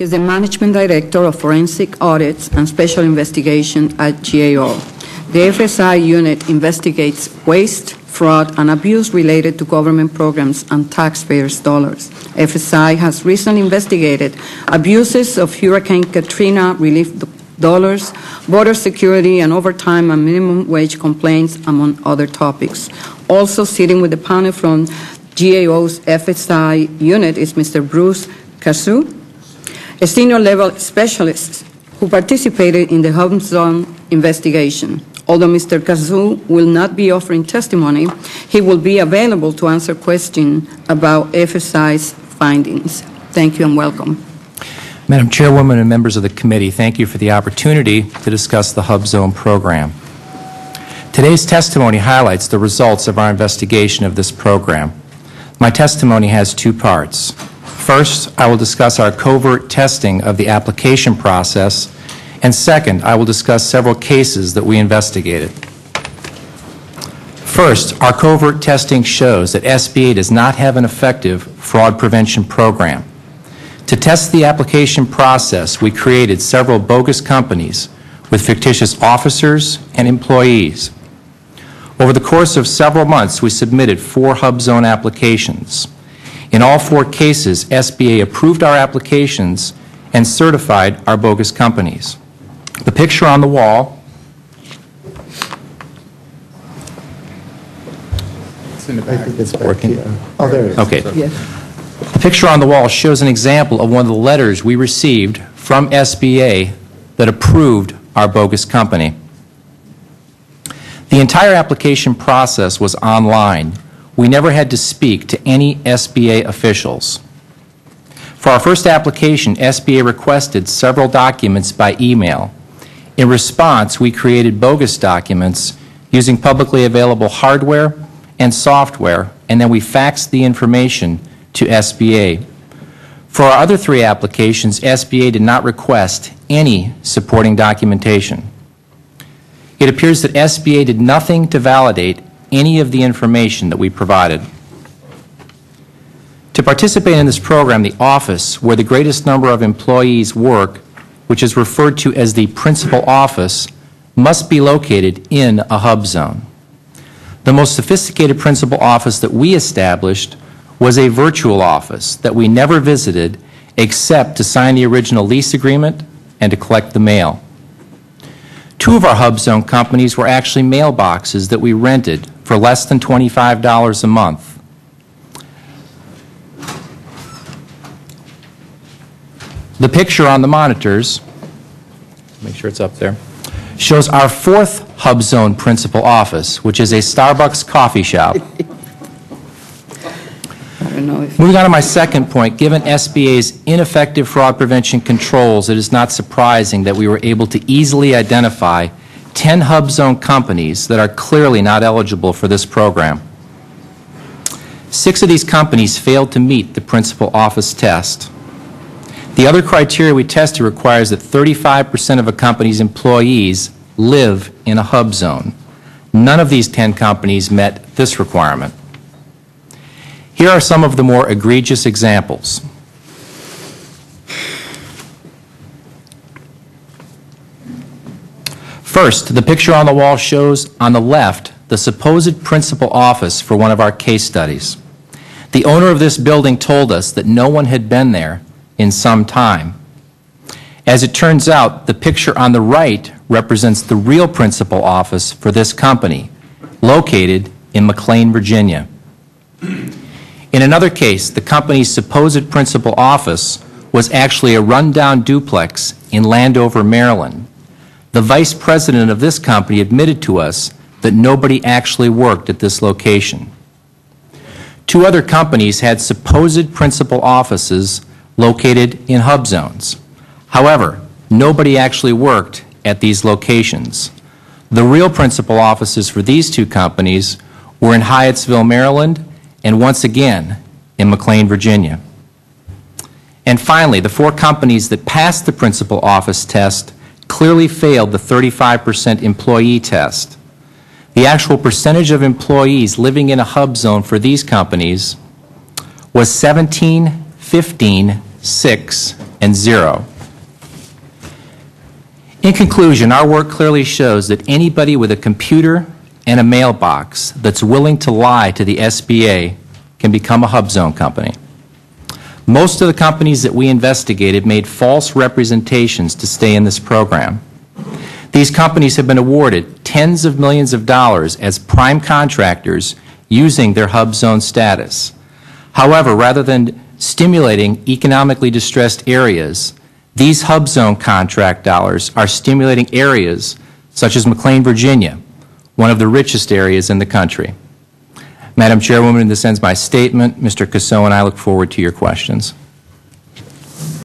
He is the Management Director of Forensic Audits and Special Investigation at GAO. The FSI unit investigates waste, fraud, and abuse related to government programs and taxpayers' dollars. FSI has recently investigated abuses of Hurricane Katrina relief dollars, border security, and overtime and minimum wage complaints, among other topics. Also sitting with the panel from GAO's FSI unit is Mr. Bruce Kutz, a senior-level specialist who participated in the Hubzone investigation. Although Mr. Kutz will not be offering testimony, he will be available to answer questions about FSI's findings. Thank you and welcome. Madam Chairwoman and members of the committee, thank you for the opportunity to discuss the Hubzone program. Today's testimony highlights the results of our investigation of this program. My testimony has two parts. First, I will discuss our covert testing of the application process, and second, I will discuss several cases that we investigated. First, our covert testing shows that SBA does not have an effective fraud prevention program. To test the application process, we created several bogus companies with fictitious officers and employees. Over the course of several months, we submitted 4 Hubzone applications. In all 4 cases, SBA approved our applications and certified our bogus companies. The picture on the wall I think it's working. Oh, there it is. Okay. Yes. The picture on the wall shows an example of one of the letters we received from SBA that approved our bogus company. The entire application process was online. We never had to speak to any SBA officials. For our first application, SBA requested several documents by email. In response, we created bogus documents using publicly available hardware and software, and then we faxed the information to SBA. For our other 3 applications, SBA did not request any supporting documentation. It appears that SBA did nothing to validate any of the information that we provided. To participate in this program, the office where the greatest number of employees work, which is referred to as the principal office, must be located in a Hubzone. The most sophisticated principal office that we established was a virtual office that we never visited except to sign the original lease agreement and to collect the mail. 2 of our Hubzone companies were actually mailboxes that we rented for less than $25 a month. The picture on the monitors, make sure it's up there, shows our 4th Hubzone principal office, which is a Starbucks coffee shop. Moving on to my second point, given SBA's ineffective fraud prevention controls, it is not surprising that we were able to easily identify 10 Hubzone companies that are clearly not eligible for this program. 6 of these companies failed to meet the principal office test. The other criteria we tested requires that 35% of a company's employees live in a Hubzone. None of these 10 companies met this requirement. Here are some of the more egregious examples. First, the picture on the wall shows on the left the supposed principal office for one of our case studies. The owner of this building told us that no one had been there in some time. As it turns out, the picture on the right represents the real principal office for this company, located in McLean, Virginia. In another case, the company's supposed principal office was actually a rundown duplex in Landover, Maryland. The vice president of this company admitted to us that nobody actually worked at this location. 2 other companies had supposed principal offices located in Hubzones. However, nobody actually worked at these locations. The real principal offices for these 2 companies were in Hyattsville, Maryland, and once again in McLean, Virginia. And finally, the 4 companies that passed the principal office test clearly failed the 35% employee test. The actual percentage of employees living in a Hubzone for these companies was 17, 15, 6, and 0. In conclusion, our work clearly shows that anybody with a computer and a mailbox that's willing to lie to the SBA can become a HubZone company. Most of the companies that we investigated made false representations to stay in this program. These companies have been awarded tens of millions of dollars as prime contractors using their HubZone status. However, rather than stimulating economically distressed areas, these HubZone contract dollars are stimulating areas such as McLean, Virginia, one of the richest areas in the country. Madam Chairwoman, this ends my statement. Mr. Cassone and I look forward to your questions.